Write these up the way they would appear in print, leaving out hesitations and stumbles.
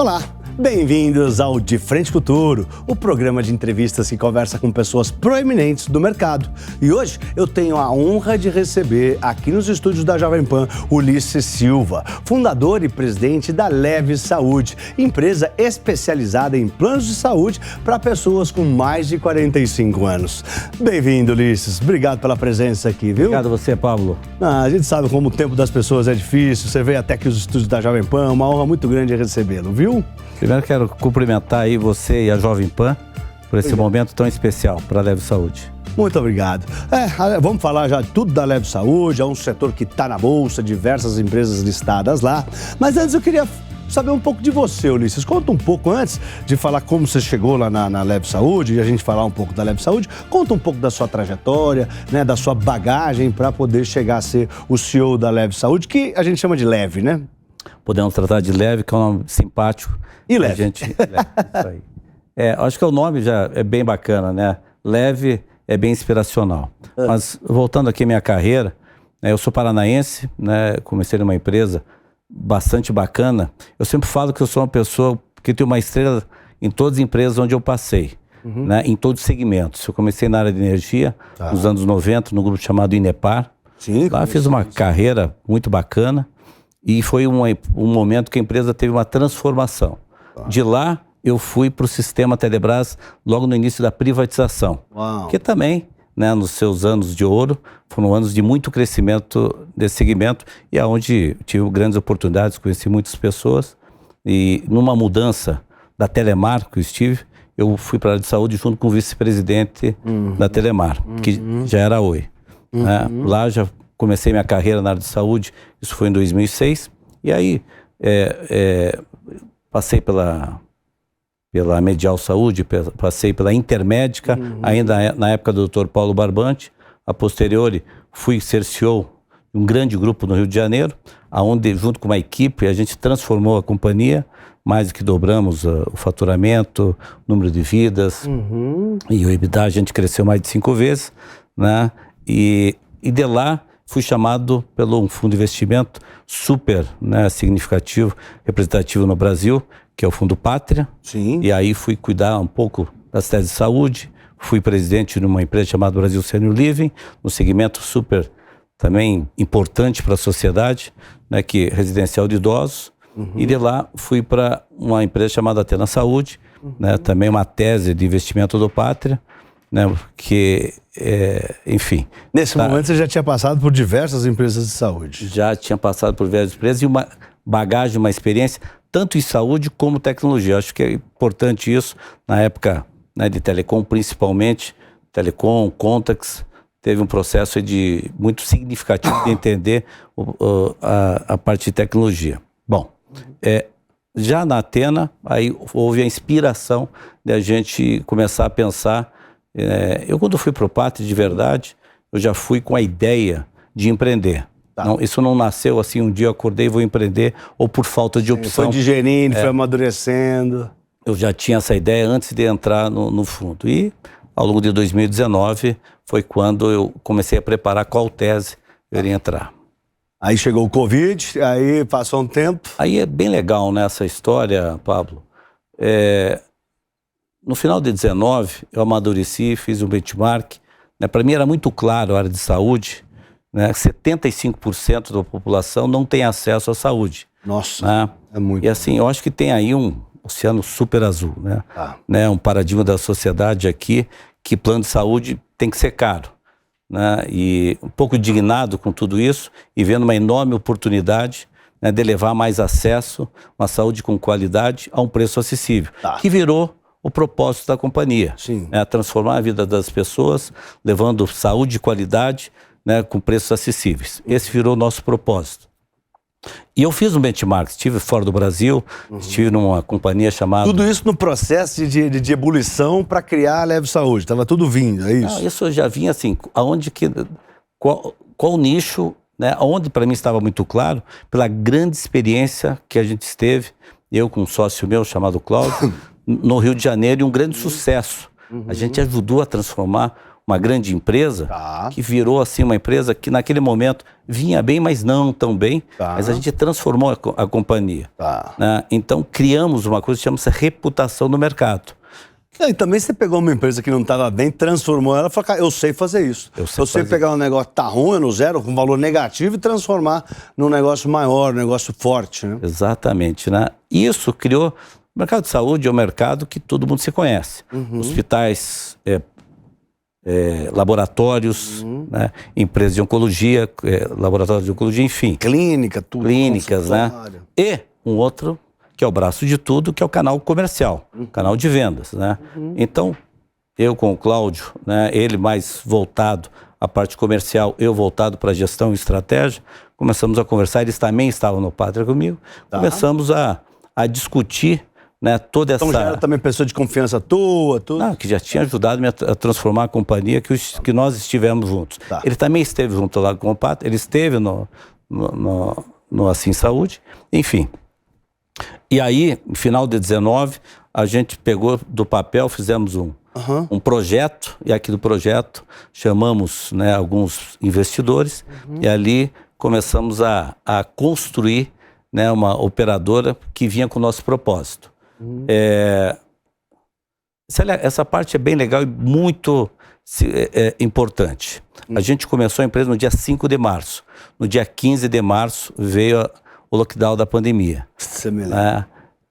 Olá, bem-vindos ao De Frente Futuro, o programa de entrevistas que conversa com pessoas proeminentes do mercado. E hoje eu tenho a honra de receber aqui nos estúdios da Jovem Pan Ulisses Silva, fundador e presidente da Leve Saúde, empresa especializada em planos de saúde para pessoas com mais de 45 anos. Bem-vindo, Ulisses. Obrigado pela presença aqui, viu? Obrigado a você, Pablo. A gente sabe como o tempo das pessoas é difícil. Você veio até aqui os estúdios da Jovem Pan, uma honra muito grande recebê-lo, viu? Primeiro quero cumprimentar aí você e a Jovem Pan por esse momento tão especial para a Leve Saúde. Muito obrigado. Vamos falar já tudo da Leve Saúde, é um setor que está na Bolsa, diversas empresas listadas lá. Mas antes eu queria saber um pouco de você, Ulisses. Conta um pouco, antes de falar como você chegou lá na Leve Saúde e a gente falar um pouco da Leve Saúde, conta um pouco da sua trajetória, né, da sua bagagem para poder chegar a ser o CEO da Leve Saúde, que a gente chama de Leve, né? Podemos tratar de Leve, que é um nome simpático. E Leve. Isso aí. Acho que o nome já é bem bacana, né? Leve é bem inspiracional. Mas voltando aqui à minha carreira, eu sou paranaense, né? Comecei numa empresa bastante bacana. Eu sempre falo que eu sou uma pessoa que tem uma estrela em todas as empresas onde eu passei, né? Em todos os segmentos. Eu comecei na área de energia, nos anos 90, no grupo chamado Inepar. Sim, lá fiz uma carreira muito bacana e foi um momento que a empresa teve uma transformação. De lá, eu fui para o sistema Telebrás logo no início da privatização. Uau. Que também, né, nos seus anos de ouro, foram anos de muito crescimento desse segmento e aonde tive grandes oportunidades, conheci muitas pessoas. E numa mudança da Telemar que eu estive, eu fui para a área de saúde junto com o vice-presidente da Telemar, que já era Oi. Né? Lá já comecei minha carreira na área de saúde, isso foi em 2006. E aí passei pela Medial Saúde, passei pela Intermédica, ainda na época do Dr. Paulo Barbante. A posteriori, fui ser CEO de um grande grupo no Rio de Janeiro, onde, junto com uma equipe, a gente transformou a companhia, mais do que dobramos o faturamento, o número de vidas, e o EBITDA a gente cresceu mais de 5 vezes, né? E de lá fui chamado pelo um fundo de investimento super, né, significativo, representativo no Brasil, que é o Fundo Pátria. Sim. E aí fui cuidar um pouco das teses de saúde, fui presidente de uma empresa chamada Brasil Senior Living, um segmento super também importante para a sociedade, né, que é residencial de idosos. E de lá fui para uma empresa chamada Atena Saúde, né, também uma tese de investimento do Pátria, né, que, enfim... Nesse momento você já tinha passado por diversas empresas de saúde. Já tinha passado por diversas empresas e uma bagagem, uma experiência, tanto em saúde como tecnologia. Acho que é importante isso, na época, né, de telecom, principalmente, telecom, Contax, teve um processo muito significativo de entender a parte de tecnologia. Bom, já na Atena, aí houve a inspiração de a gente começar a pensar. Eu, quando fui para o Pátria de verdade, eu já fui com a ideia de empreender. Não, isso não nasceu assim, um dia eu acordei e vou empreender, ou por falta de opção. Foi digerindo, foi amadurecendo. Eu já tinha essa ideia antes de entrar no fundo. E ao longo de 2019 foi quando eu comecei a preparar qual tese eu iria entrar. Aí chegou o Covid, aí passou um tempo. Aí é bem legal, né, essa história, Pablo. No final de 19, eu amadureci, fiz um benchmark. Né, para mim era muito claro a área de saúde, né, 75% da população não tem acesso à saúde. Nossa, né? É muito. E assim, eu acho que tem aí um oceano super azul, né, um paradigma da sociedade aqui, que plano de saúde tem que ser caro. Né, e um pouco indignado com tudo isso e vendo uma enorme oportunidade, né, de levar mais acesso, uma saúde com qualidade a um preço acessível, que virou o propósito da companhia. Sim. Né, transformar a vida das pessoas, levando saúde e qualidade, né, com preços acessíveis. Esse virou o nosso propósito. E eu fiz um benchmark, estive fora do Brasil, estive numa companhia chamada... Tudo isso no processo de ebulição para criar a Leve Saúde, estava tudo vindo, é isso? Não, isso já vinha assim, qual nicho, né, onde para mim estava muito claro, pela grande experiência que a gente teve, eu com um sócio meu chamado Cláudio, no Rio de Janeiro, e um grande sucesso. A gente ajudou a transformar uma grande empresa que virou assim uma empresa que naquele momento vinha bem, mas não tão bem, mas a gente transformou a companhia. Né? Então criamos uma coisa que chama-se reputação no mercado. E também você pegou uma empresa que não estava bem, transformou ela e falou, cara, eu sei fazer isso. Eu sei pegar um negócio que tá ruim, no zero, com valor negativo e transformar num negócio maior, um negócio forte, né? Exatamente, né? Isso criou... O mercado de saúde é um mercado que todo mundo se conhece. Hospitais, laboratórios, né? Empresas de oncologia, laboratórios de oncologia, enfim. Clínica, tudo. Clínicas, né? E um outro, que é o braço de tudo, que é o canal comercial, canal de vendas, né? Então, eu com o Cláudio, né, ele mais voltado à parte comercial, eu voltado para a gestão e estratégia, começamos a conversar, eles também estavam no Pátria comigo, começamos a discutir, né, toda essa... Então já era também pessoa de confiança tua, tudo? Não, que já tinha ajudado a transformar a companhia que nós estivemos juntos. Ele também esteve junto lá com o Pátria, ele esteve no Assim Saúde, enfim... E aí, no final de 19, a gente pegou do papel, fizemos um projeto, e aqui do projeto chamamos, né, alguns investidores, e ali começamos a construir, né, uma operadora que vinha com o nosso propósito. Essa parte é bem legal e muito importante. A gente começou a empresa no dia 5 de março. No dia 15 de março veio o lockdown da pandemia.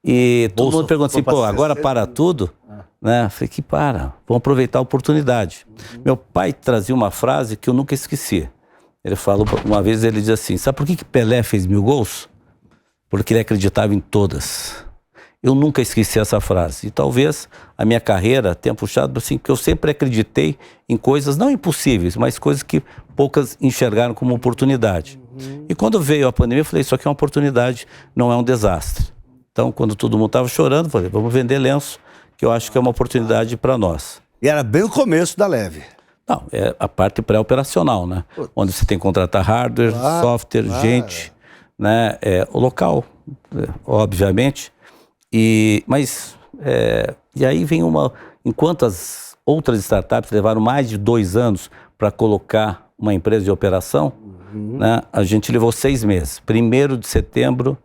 E todo mundo pergunta assim, pô, agora para tudo? Né? Eu falei, que para, vamos aproveitar a oportunidade. Meu pai trazia uma frase que eu nunca esqueci. Ele falou, uma vez ele diz assim, sabe por que Pelé fez 1000 gols? Porque ele acreditava em todas. Eu nunca esqueci essa frase. E talvez a minha carreira tenha puxado assim, porque eu sempre acreditei em coisas não impossíveis, mas coisas que poucas enxergaram como oportunidade. E quando veio a pandemia, eu falei, isso aqui é uma oportunidade, não é um desastre. Então, quando todo mundo estava chorando, eu falei, vamos vender lenço, que eu acho que é uma oportunidade para nós. E era bem o começo da Leve. Não, é a parte pré-operacional, né? Onde você tem que contratar hardware, software, gente, né? O local, obviamente. E aí vem enquanto as outras startups levaram mais de 2 anos para colocar uma empresa de operação, né, a gente levou 6 meses. 1º de setembro,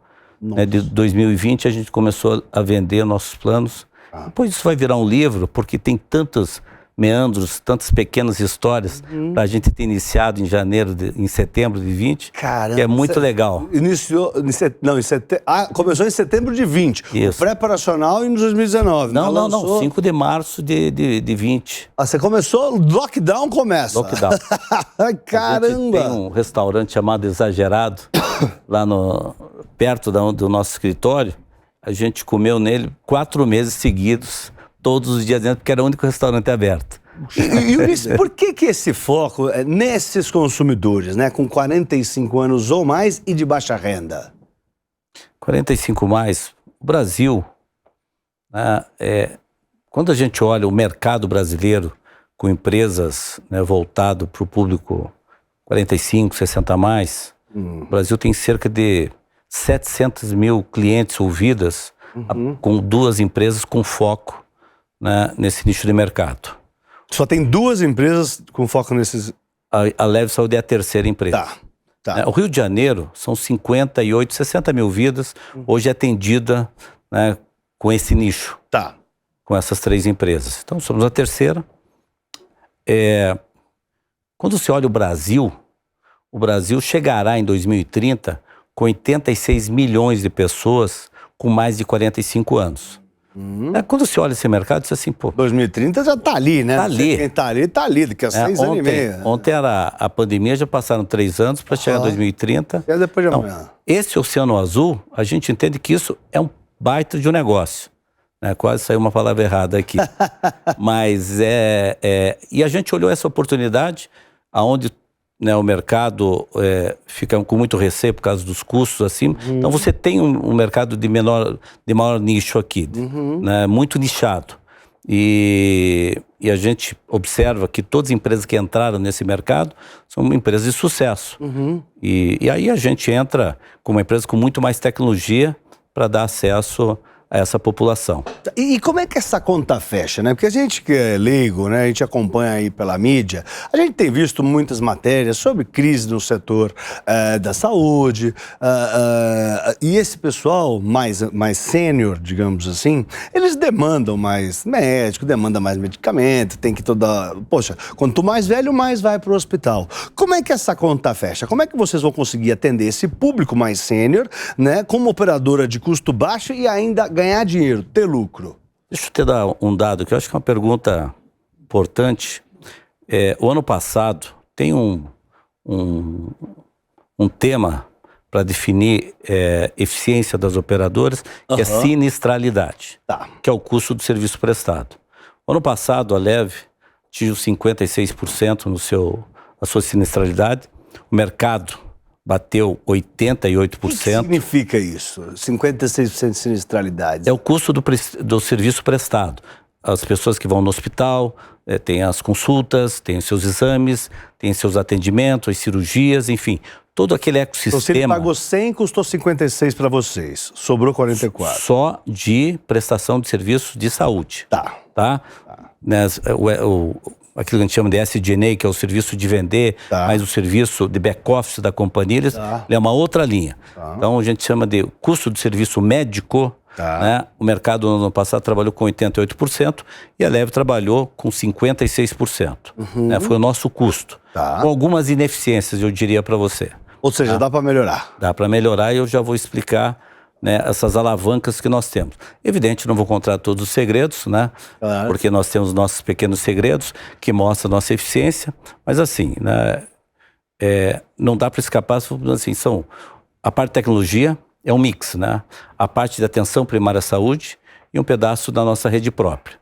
né, de 2020, a gente começou a vender nossos planos. Depois isso vai virar um livro, porque tem tantos meandros, tantas pequenas histórias para a gente ter iniciado em setembro de 20, Caramba, que é muito legal. Iniciou começou em setembro de 20, o pré-operacional em 2019. Não, 5 de março de 20. Você começou, lockdown começa. Lockdown. Caramba! A gente tem um restaurante chamado Exagerado, lá perto do nosso escritório. A gente comeu nele 4 meses seguidos, todos os dias dentro, porque era o único restaurante aberto. E Ulisses, por que esse foco é nesses consumidores, né, com 45 anos ou mais e de baixa renda? 45 mais. O Brasil, né, quando a gente olha o mercado brasileiro com empresas, né, voltado para o público 45, 60 mais, o Brasil tem cerca de 700 mil clientes ou vidas com 2 empresas com foco, né, nesse nicho de mercado. Só tem 2 empresas com foco nesses... A Leve Saúde é a 3ª empresa. Tá. O Rio de Janeiro são 58, 60 mil vidas, hoje é atendida, né, com esse nicho, com essas 3 empresas. Então somos a 3ª. Quando se olha o Brasil chegará em 2030 com 86 milhões de pessoas com mais de 45 anos. Quando você olha esse mercado, você assim, pô... 2030 já tá ali, né? Tá ali. Quem tá ali, daqui a 6 anos e meio. Ontem era a pandemia, já passaram 3 anos para chegar em 2030. E depois de amanhã. Esse Oceano Azul, a gente entende que isso é um baita de um negócio. Né? Quase saiu uma palavra errada aqui. Mas e a gente olhou essa oportunidade, aonde, né, o mercado fica com muito receio por causa dos custos assim. Então você tem um mercado de maior nicho aqui, né, muito nichado. E a gente observa que todas as empresas que entraram nesse mercado são empresas de sucesso. E aí a gente entra com uma empresa com muito mais tecnologia para dar acesso a essa população. E como é que essa conta fecha, né? Porque a gente que é leigo, né? A gente acompanha aí pela mídia, a gente tem visto muitas matérias sobre crise no setor da saúde, e esse pessoal mais sênior, digamos assim, eles demandam mais médico, demandam mais medicamento, tem que Poxa, quanto mais velho, mais vai para o hospital. Como é que essa conta fecha? Como é que vocês vão conseguir atender esse público mais sênior, né? Como operadora de custo baixo e ainda ganhar dinheiro, ter lucro? Deixa eu te dar um dado que eu acho que é uma pergunta importante. O ano passado tem um tema para definir eficiência das operadoras, que é sinistralidade, que é o custo do serviço prestado. O ano passado, a Leve atingiu 56% a sua sinistralidade, o mercado bateu 88%. O que significa isso? 56% de sinistralidade? É o custo do serviço prestado. As pessoas que vão no hospital, têm as consultas, têm os seus exames, têm seus atendimentos, as cirurgias, enfim, todo aquele ecossistema. Então, se ele pagou 100, custou 56 para vocês, sobrou 44. Só de prestação de serviços de saúde. Tá? Aquilo que a gente chama de SG&A, que é o serviço de vender, mas o serviço de back-office da companhia, ele é uma outra linha. Então, a gente chama de custo de serviço médico, né? O mercado no ano passado trabalhou com 88% e a Leve trabalhou com 56%. Né? Foi o nosso custo. Com algumas ineficiências, eu diria para você. Ou seja, dá para melhorar. Dá para melhorar e eu já vou explicar, né, essas alavancas que nós temos. Evidente, não vou contar todos os segredos, né? Porque nós temos nossos pequenos segredos que mostram a nossa eficiência, mas assim, né, não dá para escapar, assim, a parte de tecnologia é um mix, né? A parte da atenção primária à saúde e um pedaço da nossa rede própria.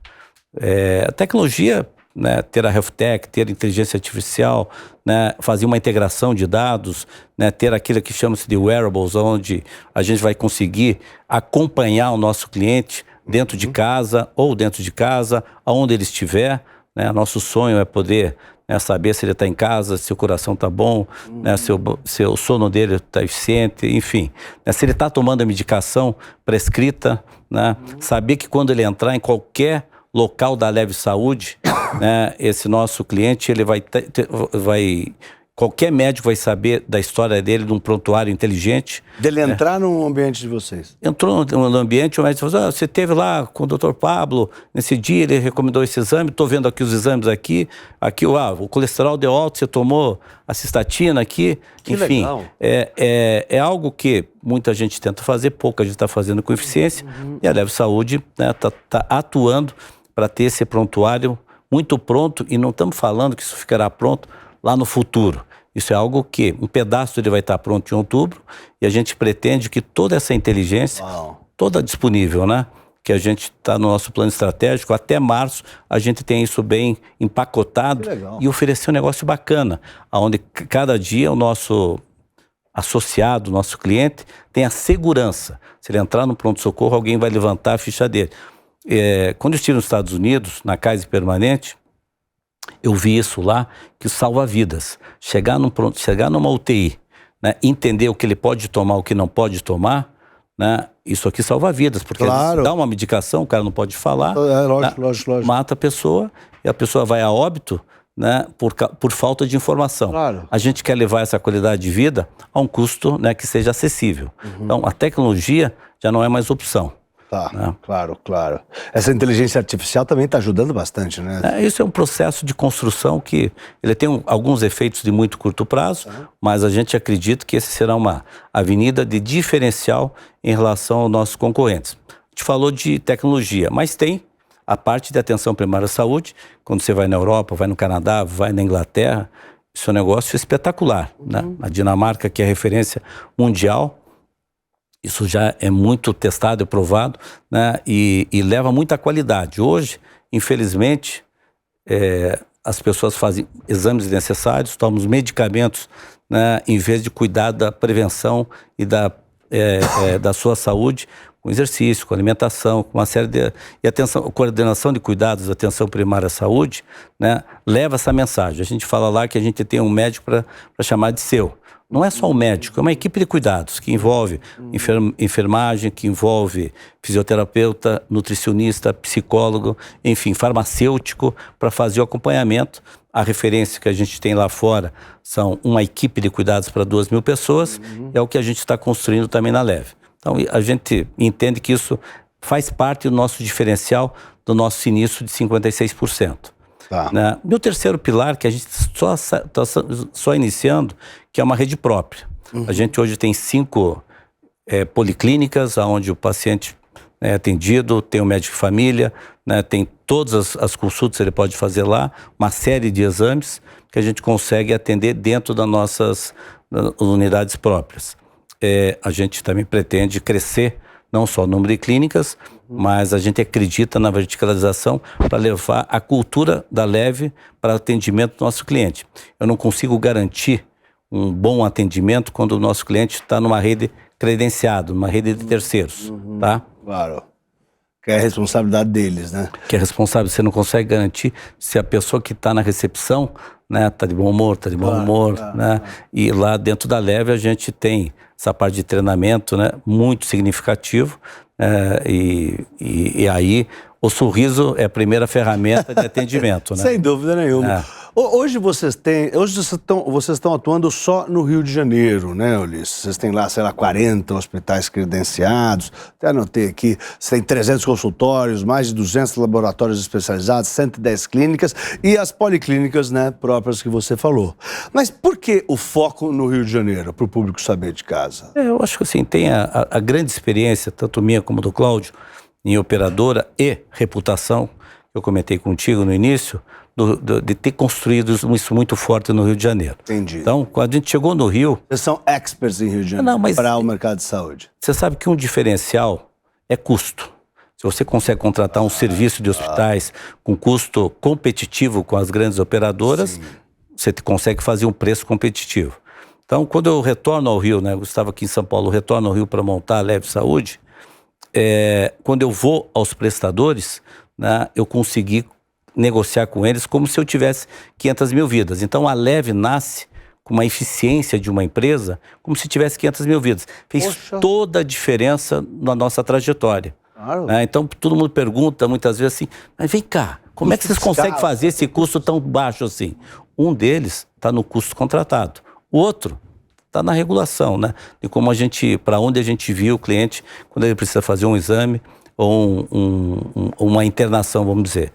A tecnologia, né, ter a health tech, ter a inteligência artificial, né, fazer uma integração de dados, né, ter aquilo que chama-se de wearables, onde a gente vai conseguir acompanhar o nosso cliente dentro de casa ou dentro de casa, aonde ele estiver, né? Nosso sonho é poder, né, saber se ele está em casa, se o coração está bom, né, se o sono dele está eficiente, enfim, né, se ele está tomando a medicação prescrita, né, saber que quando ele entrar em qualquer local da Leve Saúde, né, esse nosso cliente, ele qualquer médico vai saber da história dele, de um prontuário inteligente. Dele entrar no ambiente de vocês. Entrou no ambiente, o médico falou, você esteve lá com o Dr. Pablo, nesse dia ele recomendou esse exame, estou vendo aqui os exames aqui o colesterol deu alto, você tomou a cistatina aqui, que enfim. Legal. É algo que muita gente tenta fazer, pouca gente está fazendo com eficiência, e a Leve Saúde, né, tá atuando para ter esse prontuário muito pronto, e não estamos falando que isso ficará pronto lá no futuro. Isso é algo que um pedaço dele vai estar pronto em outubro, e a gente pretende que toda essa inteligência, toda disponível, né, que a gente está no nosso plano estratégico, até março a gente tem isso bem empacotado e oferecer um negócio bacana, onde cada dia o nosso associado, o nosso cliente, tem a segurança. Se ele entrar no pronto-socorro, alguém vai levantar a ficha dele. Quando eu estive nos Estados Unidos, na Kaiser Permanente, eu vi isso lá, que salva vidas. Chegar numa UTI, né, entender o que ele pode tomar, o que não pode tomar, né, isso aqui salva vidas, porque dá uma medicação, o cara não pode falar, lógico. Mata a pessoa, e a pessoa vai a óbito, né, por falta de informação. A gente quer levar essa qualidade de vida a um custo, né, que seja acessível. Então, a tecnologia já não é mais opção. Claro. Essa inteligência artificial também está ajudando bastante, né? Isso é um processo de construção que ele tem alguns efeitos de muito curto prazo, mas a gente acredita que esse será uma avenida de diferencial em relação aos nossos concorrentes. A gente falou de tecnologia, mas tem a parte de atenção primária à saúde. Quando você vai na Europa, vai no Canadá, vai na Inglaterra, isso é um negócio espetacular, né? A Dinamarca, que é referência mundial, isso já é muito testado e provado, né, e leva muita qualidade. Hoje, infelizmente, as pessoas fazem exames necessários, tomam os medicamentos, né, em vez de cuidar da prevenção e da sua saúde, com exercício, com alimentação, com uma série de... E atenção, coordenação de cuidados, atenção primária à saúde, né, leva essa mensagem. A gente fala lá que a gente tem um médico para chamar de seu. Não é só o médico, é uma equipe de cuidados que envolve enfermagem, que envolve fisioterapeuta, nutricionista, psicólogo, enfim, farmacêutico, para fazer o acompanhamento. A referência que a gente tem lá fora são uma equipe de cuidados para 2.000 pessoas, é o que a gente está construindo também na Leve. Então, a gente entende que isso faz parte do nosso diferencial, do nosso sinistro de 56%. Tá. Né? E o terceiro pilar, que a gente está só iniciando, que é uma rede própria. A gente hoje tem 5 policlínicas, onde o paciente é atendido, tem o médico de família, né, tem todas as consultas que ele pode fazer lá, uma série de exames que a gente consegue atender dentro das nossas unidades próprias. A gente também pretende crescer, não só o número de clínicas, mas a gente acredita na verticalização para levar a cultura da Leve para atendimento do nosso cliente. Eu não consigo garantir um bom atendimento quando o nosso cliente está numa rede credenciada, numa rede de terceiros, tá? Claro. Que é a responsabilidade deles, né? Que é responsável, você não consegue garantir se a pessoa que está na recepção, né, tá de bom humor, né? E lá dentro da Leve a gente tem essa parte de treinamento, né, muito significativo, e aí o sorriso é a primeira ferramenta de atendimento, né? Sem dúvida nenhuma. Hoje vocês estão atuando só no Rio de Janeiro, né, Ulisses? Vocês têm lá, sei lá, 40 hospitais credenciados, até anotei aqui, você tem 300 consultórios, mais de 200 laboratórios especializados, 110 clínicas e as policlínicas, né, próprias que você falou. Mas por que o foco no Rio de Janeiro, para o público saber de casa? Eu acho que assim, tem a grande experiência, tanto minha como do Cláudio, em operadora e reputação, que eu comentei contigo no início, de ter construído isso muito forte no Rio de Janeiro. Entendi. Então, quando a gente chegou no Rio... Vocês são experts em Rio de Janeiro para o mercado de saúde. Você sabe que um diferencial é custo. Se você consegue contratar um serviço de hospitais com custo competitivo com as grandes operadoras, você consegue fazer um preço competitivo. Então, quando eu retorno ao Rio, né, eu estava aqui em São Paulo, eu retorno ao Rio para montar a Leve Saúde, quando eu vou aos prestadores, né, eu consegui negociar com eles como se eu tivesse 500 mil vidas. Então, a Leve nasce com uma eficiência de uma empresa como se tivesse 500 mil vidas. Fez toda a diferença na nossa trajetória. Claro. Então, todo mundo pergunta muitas vezes assim, mas vem cá, como é que vocês conseguem fazer esse custo tão baixo assim? Um deles está no custo contratado. O outro está na regulação, né? De como para onde a gente viu o cliente quando ele precisa fazer um exame ou uma internação, vamos dizer.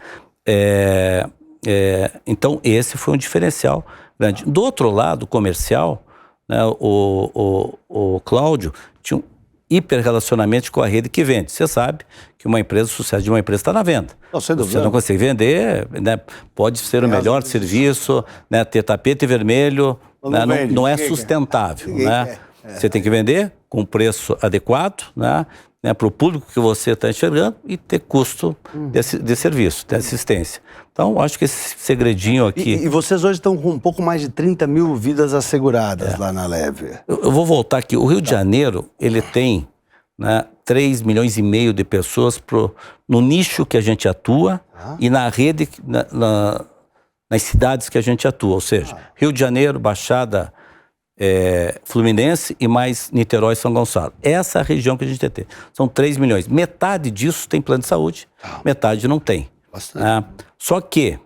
Então, esse foi um diferencial grande. Do outro lado, comercial, né, o Cláudio tinha um hiper-relacionamento com a rede que vende. Você sabe que o sucesso de uma empresa está na venda. Se você não consegue vender, né, pode ser o melhor serviço, né, ter tapete vermelho, né, não é sustentável. Né? Você tem que vender com preço adequado, né, para o público que você está enxergando e ter custo de serviço, de assistência. Então, acho que esse segredinho aqui... E vocês hoje estão com um pouco mais de 30 mil vidas asseguradas lá na Leve. Eu vou voltar aqui. O Rio de Janeiro, ele tem, né, 3,5 milhões de pessoas no nicho que a gente atua e na rede, nas cidades que a gente atua. Ou seja, Rio de Janeiro, Baixada... Fluminense e mais Niterói e São Gonçalo. Essa é a região que a gente tem. São 3 milhões. Metade disso tem plano de saúde, metade não tem. Só que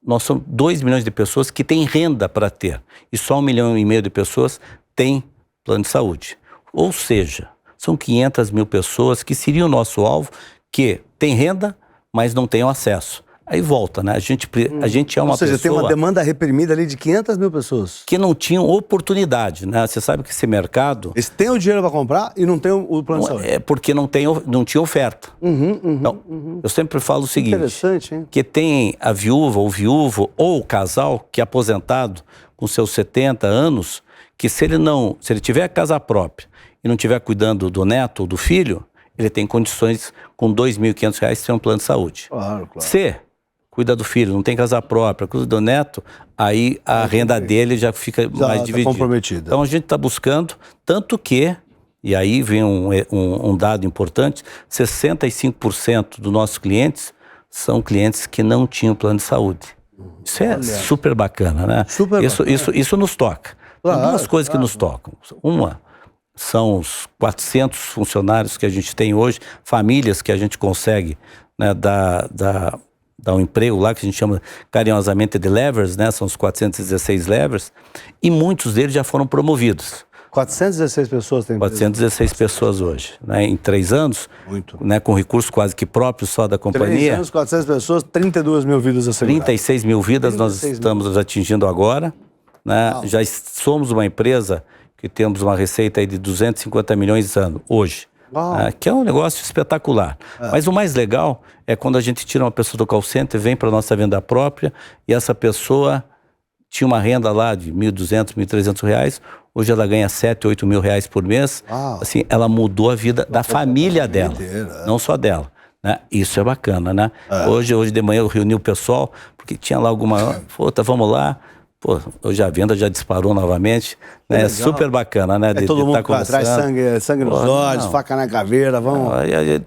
nós somos 2 milhões de pessoas que têm renda para ter. E só 1,5 milhão de pessoas têm plano de saúde. Ou seja, são 500 mil pessoas que seriam o nosso alvo, que têm renda, mas não têm acesso. Aí volta, né? A gente é uma pessoa... Ou seja, tem uma demanda reprimida ali de 500 mil pessoas. Que não tinham oportunidade, né? Você sabe que esse mercado... Eles têm o dinheiro para comprar e não tem o plano de saúde. É porque não tinha oferta. Então, eu sempre falo o seguinte... Interessante, hein? Que tem a viúva, ou o viúvo, ou o casal que é aposentado com seus 70 anos, que se ele tiver casa própria e não estiver cuidando do neto ou do filho, ele tem condições, com R$ 2.500, de ter um plano de saúde. Claro. Se cuida do filho, não tem casa própria, cuida do neto, aí a renda dele já fica mais dividida. Comprometida. Então a gente está buscando, tanto que, e aí vem um dado importante, 65% dos nossos clientes são clientes que não tinham plano de saúde. Isso é super bacana, né? Isso nos toca. Tem duas coisas que nos tocam. Uma são os 400 funcionários que a gente tem hoje, famílias que a gente consegue, né, dar um emprego lá, que a gente chama carinhosamente de levers, né, são os 416 levers, e muitos deles já foram promovidos. 416 pessoas tem 416 pessoas hoje, né, em 3 anos, muito, né, com recursos quase que próprios só da companhia. 3 anos, 400 pessoas, 32 mil vidas asseguradas. 36 mil vidas 36 nós estamos atingindo agora, né? Já somos uma empresa que temos uma receita aí de 250 milhões ano, hoje, que é um negócio espetacular. Mas o mais legal é quando a gente tira uma pessoa do call center, vem para a nossa venda própria, e essa pessoa tinha uma renda lá de R$1.200, R$1.300, hoje ela ganha 7, 8 mil reais por mês. Assim, ela mudou a vida da família dela, não só dela. Né? Isso é bacana, né? Hoje de manhã eu reuni o pessoal, porque tinha lá alguma... Puta, vamos lá. Pô, hoje a venda já disparou novamente, né? É super bacana, né? Todo mundo traz sangue nos olhos, faca na caveira, vamos...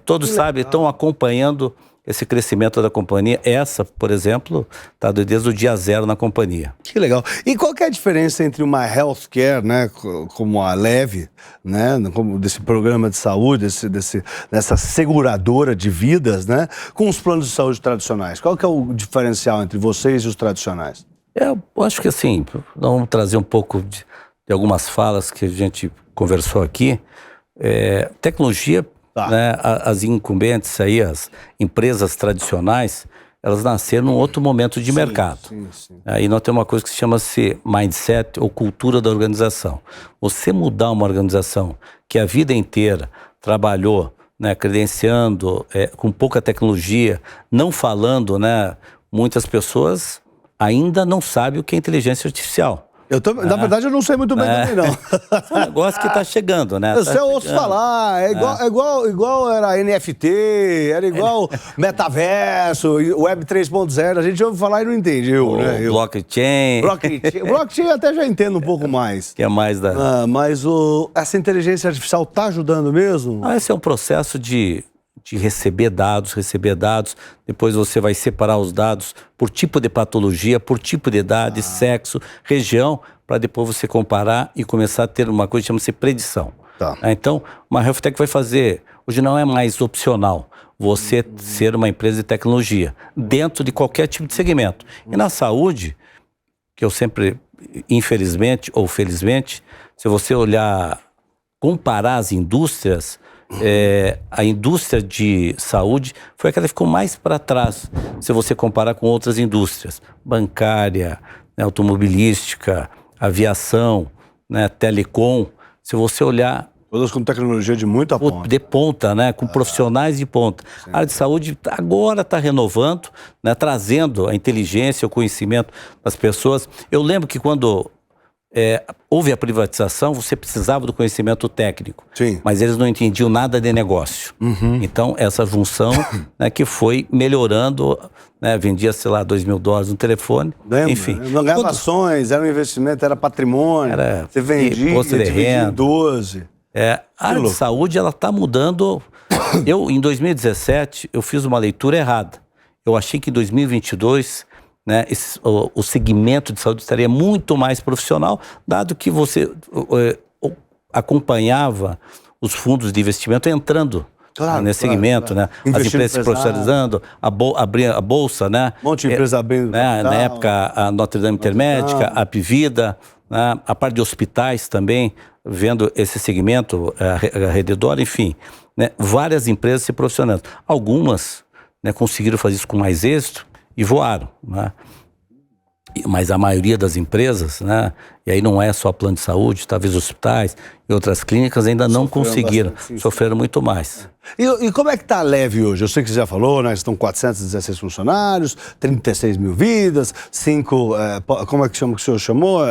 Todos sabem, estão acompanhando esse crescimento da companhia. Essa, por exemplo, está desde o dia 0 na companhia. Que legal. E qual que é a diferença entre uma healthcare, né, como a Leve, né, como desse programa de saúde, dessa seguradora de vidas, né, com os planos de saúde tradicionais? Qual que é o diferencial entre vocês e os tradicionais? Eu acho que assim, vamos trazer um pouco de algumas falas que a gente conversou aqui. Tecnologia, né, as incumbentes aí, as empresas tradicionais, elas nasceram num outro momento de mercado. Aí nós temos uma coisa que se chama-se mindset ou cultura da organização. Você mudar uma organização que a vida inteira trabalhou, né, credenciando, com pouca tecnologia, não falando, né, muitas pessoas ainda não sabem o que é inteligência artificial. Na verdade, eu não sei muito bem também, não. É um negócio que está chegando, né? Eu ouço falar, igual era NFT, era igual metaverso, Web 3.0, a gente ouve falar e não entende, né? Blockchain. Blockchain até já entendo um pouco mais. Que é mais da... Mas essa inteligência artificial está ajudando mesmo? Esse é um processo de receber dados, depois você vai separar os dados por tipo de patologia, por tipo de idade, sexo, região, para depois você comparar e começar a ter uma coisa que chama-se predição. Então, uma Health Tech vai fazer, hoje não é mais opcional você ser uma empresa de tecnologia, dentro de qualquer tipo de segmento. E na saúde, que eu sempre, infelizmente ou felizmente, se você olhar, comparar as indústrias, a indústria de saúde foi aquela que ficou mais para trás, se você comparar com outras indústrias, bancária, né, automobilística, aviação, né, telecom. Se você olhar... Todas com tecnologia de muita ponta. De ponta, né, com profissionais de ponta. A área de saúde agora está renovando, né, trazendo a inteligência, o conhecimento das pessoas. Eu lembro que quando... houve a privatização, você precisava do conhecimento técnico, mas eles não entendiam nada de negócio. Então, essa junção, né, que foi melhorando, né, vendia, sei lá, $2.000 no telefone, enfim. Não ganhava ações, era um investimento, era patrimônio, você vendia, dividia em 12. A área de saúde, ela está mudando. Em 2017, eu fiz uma leitura errada. Eu achei que em 2022... né, o segmento de saúde estaria muito mais profissional, dado que você acompanhava os fundos de investimento entrando nesse segmento, né? As empresas se profissionalizando, abrir a bolsa, né? Um monte de empresa abrindo. Na época, a Notre Dame Intermédica, a Apivida, né? A parte de hospitais também, vendo esse segmento, a Rededor, enfim, né? Várias empresas se profissionando. Algumas, né, conseguiram fazer isso com mais êxito, e voaram, né? Mas a maioria das empresas, né, e aí não é só plano de saúde, talvez hospitais e outras clínicas ainda não conseguiram, sofreram muito mais. E como é que está a Leve hoje? Eu sei que você já falou, né, estão 416 funcionários, 36 mil vidas, 5, como é que chama que o senhor chamou?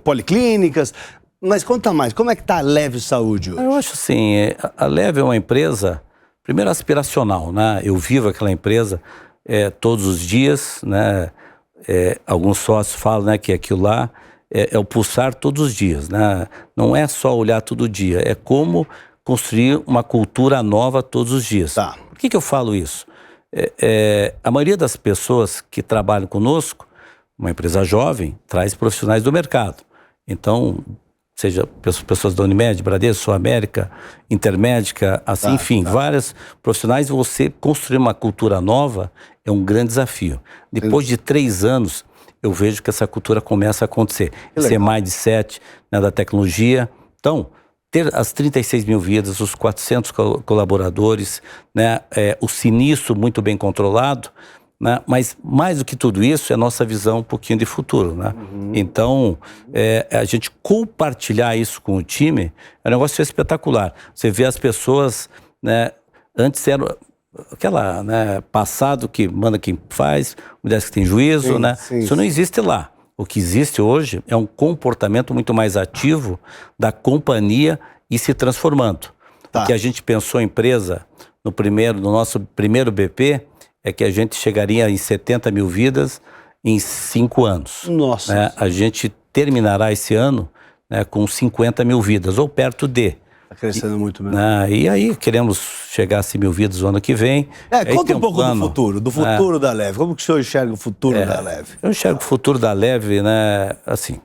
Policlínicas. Mas conta mais, como é que está a Leve Saúde hoje? Eu acho assim, a Leve é uma empresa, primeiro aspiracional, né? Eu vivo aquela empresa todos os dias, né? Alguns sócios falam, né, que aquilo lá é o pulsar todos os dias, né? Não é só olhar todo dia, é como construir uma cultura nova todos os dias. Por que eu falo isso? A maioria das pessoas que trabalham conosco, uma empresa jovem, traz profissionais do mercado. Então, seja pessoas da Unimed, Bradesco, Sul América, Intermédica, assim, enfim, várias profissionais, você construir uma cultura nova é um grande desafio. Depois de 3 anos, eu vejo que essa cultura começa a acontecer. Esse mindset, né, da tecnologia. Então, ter as 36 mil vidas, os 400 colaboradores, né, o sinistro muito bem controlado, né, mas mais do que tudo isso é a nossa visão um pouquinho de futuro, né? Então, a gente compartilhar isso com o time é um negócio espetacular. Você vê as pessoas, né, antes era aquela, né, passado que manda quem faz, mulheres que tem juízo, né? Isso não existe lá. O que existe hoje é um comportamento muito mais ativo da companhia e se transformando. O que a gente pensou a empresa no nosso primeiro BP é que a gente chegaria em 70 mil vidas em 5 anos. Nossa. Né? A gente terminará esse ano, né, com 50 mil vidas, ou perto de. Está crescendo muito mesmo. E aí queremos chegar a 100 mil vidas no ano que vem. Conta um pouco do futuro da Leve. Como que o senhor enxerga o futuro da Leve? Eu enxergo o futuro da Leve, né, assim,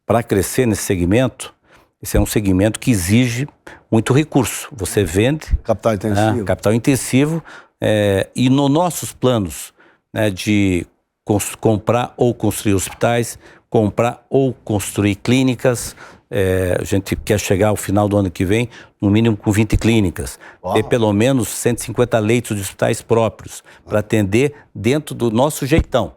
para crescer nesse segmento, esse é um segmento que exige muito recurso. Você vende... Capital intensivo. Capital intensivo. E nos nossos planos, né, de comprar ou construir hospitais, comprar ou construir clínicas, a gente quer chegar ao final do ano que vem, no mínimo com 20 clínicas, ter pelo menos 150 leitos de hospitais próprios, para atender dentro do nosso jeitão.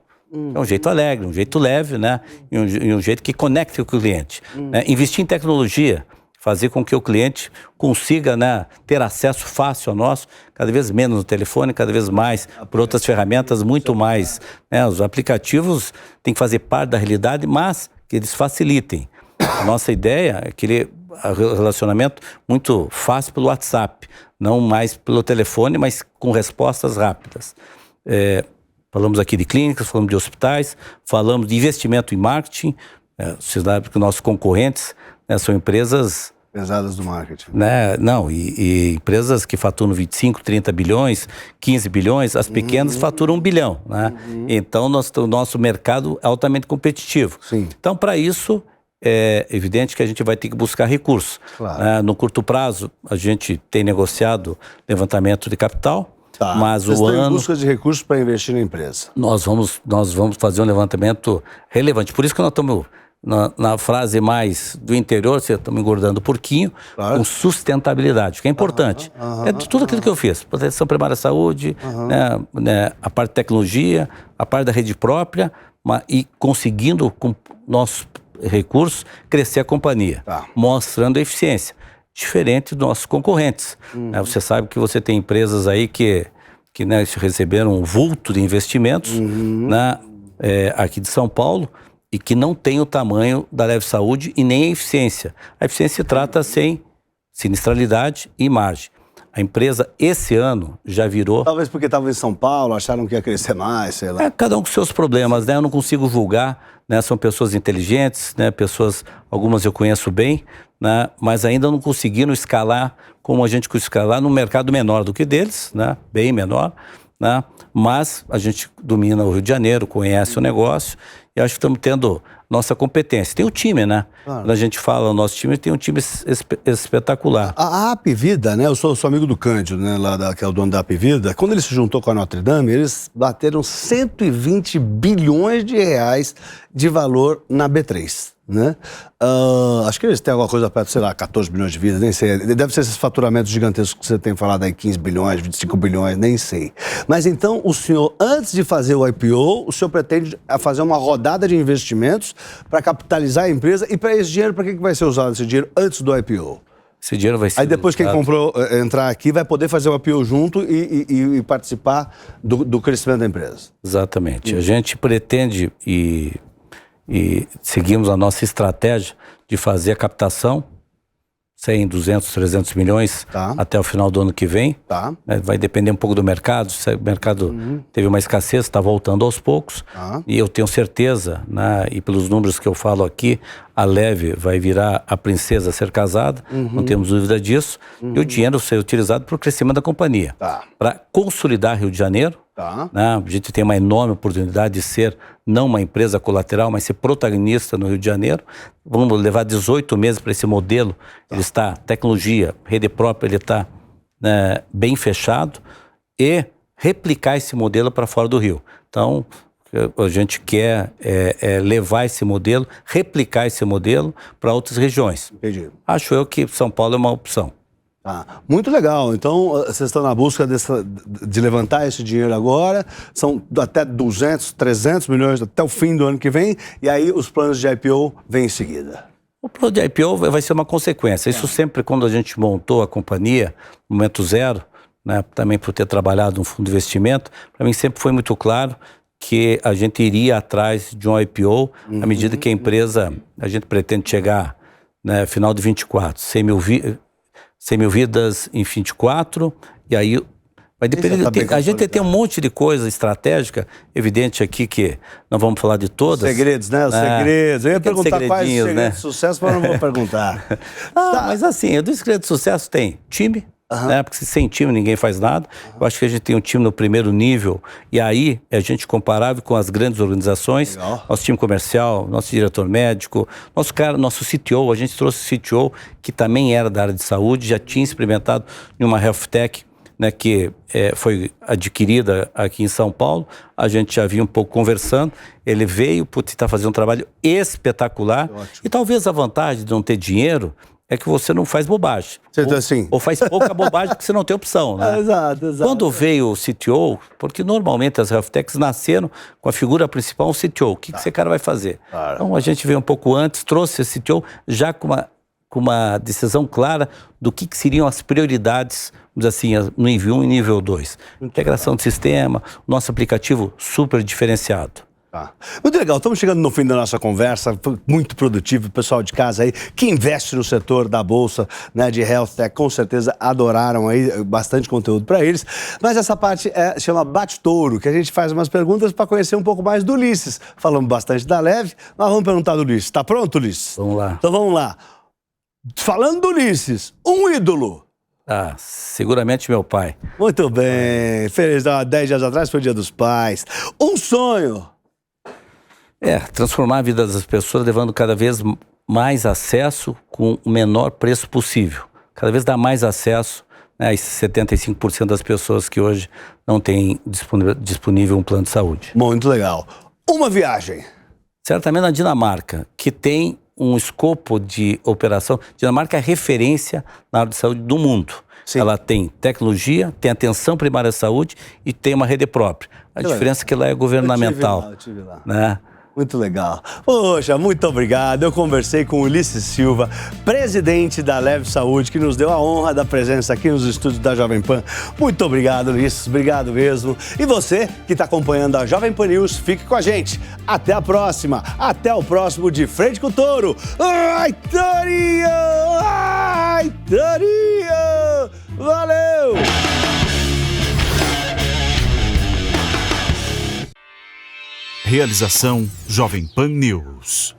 É um jeito alegre, um jeito leve, né? E um jeito que conecte com o cliente. Né? Investir em tecnologia, fazer com que o cliente consiga, né, ter acesso fácil a nós, cada vez menos no telefone, cada vez mais por outras ferramentas, muito mais. Né? Os aplicativos têm que fazer parte da realidade, mas que eles facilitem. A nossa ideia é aquele relacionamento muito fácil pelo WhatsApp, não mais pelo telefone, mas com respostas rápidas. Falamos aqui de clínicas, falamos de hospitais, falamos de investimento em marketing. Vocês sabem que nossos concorrentes, né, são empresas... pesadas do marketing. Né? Não, e empresas que faturam 25, 30 bilhões, 15 bilhões, as pequenas faturam 1 bilhão. Né? Então, o nosso mercado é altamente competitivo. Sim. Então, para isso, é evidente que a gente vai ter que buscar recursos. Claro. No curto prazo, a gente tem negociado levantamento de capital, mas Vocês o estão ano... em busca de recursos para investir na empresa. Nós vamos fazer um levantamento relevante. Por isso que nós estamos... Na frase mais do interior, você está me engordando porquinho, com sustentabilidade, que é importante. De tudo aquilo que eu fiz, proteção primária à saúde, né, a parte de tecnologia, a parte da rede própria, e conseguindo, com nossos recursos, crescer a companhia, mostrando a eficiência, diferente dos nossos concorrentes. Né, você sabe que você tem empresas aí que né, receberam um vulto de investimentos, né, aqui de São Paulo, e que não tem o tamanho da Leve Saúde e nem a eficiência. A eficiência se trata sem sinistralidade e margem. A empresa, esse ano, já virou... Talvez porque estava em São Paulo, acharam que ia crescer mais, sei lá. Cada um com seus problemas, né? Eu não consigo julgar, né? São pessoas inteligentes, né? Algumas eu conheço bem, né? Mas ainda não conseguiram escalar como a gente conseguiu escalar num mercado menor do que deles, né? Bem menor, né? Mas a gente domina o Rio de Janeiro, conhece o negócio, e acho que estamos tendo nossa competência. Tem o time, né? Claro. Quando a gente fala o nosso time, tem um time espetacular. A Apvida, né? Eu sou amigo do Cândido, né? Que é o dono da Apvida. Quando ele se juntou com a Notre Dame, eles bateram 120 bilhões de reais de valor na B3. Né? Acho que eles têm alguma coisa perto, sei lá, 14 bilhões de vidas, nem sei. Deve ser esses faturamentos gigantescos que você tem falado aí, 15 bilhões, 25 bilhões, nem sei. Mas então, o senhor, antes de fazer o IPO, o senhor pretende fazer uma rodada de investimentos para capitalizar a empresa, e para esse dinheiro, para que vai ser usado esse dinheiro antes do IPO? Esse dinheiro vai ser... Aí depois quem comprou, entrar aqui, vai poder fazer o IPO junto e participar do crescimento da empresa. Exatamente. A gente pretende e seguimos a nossa estratégia de fazer a captação, 100, 200, 300 milhões até o final do ano que vem. Vai depender um pouco do mercado. Se o mercado teve uma escassez, está voltando aos poucos. E eu tenho certeza, né, e pelos números que eu falo aqui, a Leve vai virar a princesa a ser casada, não temos dúvida disso. E o dinheiro ser utilizado para o crescimento da companhia. Para consolidar Rio de Janeiro, Tá. Né? A gente tem uma enorme oportunidade de ser, não uma empresa colateral, mas ser protagonista no Rio de Janeiro. Vamos levar 18 meses para esse modelo. Ele está, tecnologia, rede própria, ele está bem fechado, e replicar esse modelo para fora do Rio. Então, a gente quer levar esse modelo, replicar esse modelo para outras regiões. Entendi. Acho eu que São Paulo é uma opção. Muito legal. Então, vocês estão na busca de levantar esse dinheiro agora. São até 200, 300 milhões até o fim do ano que vem. E aí os planos de IPO vêm em seguida. O plano de IPO vai ser uma consequência. Isso sempre, quando a gente montou a companhia, momento zero, né, também por ter trabalhado no fundo de investimento, para mim sempre foi muito claro que a gente iria atrás de um IPO à medida que a empresa, a gente pretende chegar, né, final de 24, 100 mil vidas em 24, e aí vai depender. A gente tem um monte de coisa estratégica, evidente aqui que não vamos falar de todas. Segredos, né? Os segredos. Eu ia perguntar quais os segredos, né, de sucesso, mas não vou perguntar. Mas assim, do segredo de sucesso tem time, né? Porque sem time ninguém faz nada. Eu acho que a gente tem um time no primeiro nível, e aí a gente comparável com as grandes organizações. Legal. Nosso time comercial, nosso diretor médico, nosso CTO, a gente trouxe CTO que também era da área de saúde, já tinha experimentado em uma health tech, né, que foi adquirida aqui em São Paulo. A gente já vinha um pouco conversando, ele veio, está fazendo um trabalho espetacular. Ótimo. E talvez a vantagem de não ter dinheiro é que você não faz bobagem. Assim. Ou faz pouca bobagem porque você não tem opção, né? Exato. Quando veio o CTO, porque normalmente as health techs nasceram com a figura principal, o CTO. O que esse cara vai fazer? Claro. Então a gente veio um pouco antes, trouxe esse CTO já com uma decisão clara do que seriam as prioridades, vamos dizer assim, no nível 1 e nível 2. Integração de sistema, nosso aplicativo super diferenciado. Muito legal, estamos chegando no fim da nossa conversa, foi muito produtivo. O pessoal de casa aí que investe no setor da bolsa, né, de health tech, com certeza adoraram aí, bastante conteúdo para eles. Mas essa parte chama Bate-Touro, que a gente faz umas perguntas para conhecer um pouco mais do Ulisses. Falamos bastante da Leve, mas vamos perguntar do Ulisses. Está pronto, Ulisses? Vamos lá. Então vamos lá. Falando do Ulisses, um ídolo. Seguramente meu pai. Muito bem, feliz, 10 dias atrás foi o Dia dos Pais. Um sonho. Transformar a vida das pessoas, levando cada vez mais acesso com o menor preço possível. Cada vez dá mais acesso, né, a esses 75% das pessoas que hoje não têm disponível um plano de saúde. Muito legal. Uma viagem. Certamente na Dinamarca, que tem um escopo de operação. Dinamarca é referência na área de saúde do mundo. Sim. Ela tem tecnologia, tem atenção primária à saúde e tem uma rede própria. A diferença é que lá é governamental. Eu tive lá. Né? Muito legal. Poxa, muito obrigado. Eu conversei com o Ulisses Silva, presidente da Leve Saúde, que nos deu a honra da presença aqui nos estúdios da Jovem Pan. Muito obrigado, Ulisses. Obrigado mesmo. E você que está acompanhando a Jovem Pan News, fique com a gente. Até a próxima. Até o próximo De Frente com o Touro. Ai, Torinho! Ai, Torinho! Valeu! Realização Jovem Pan News.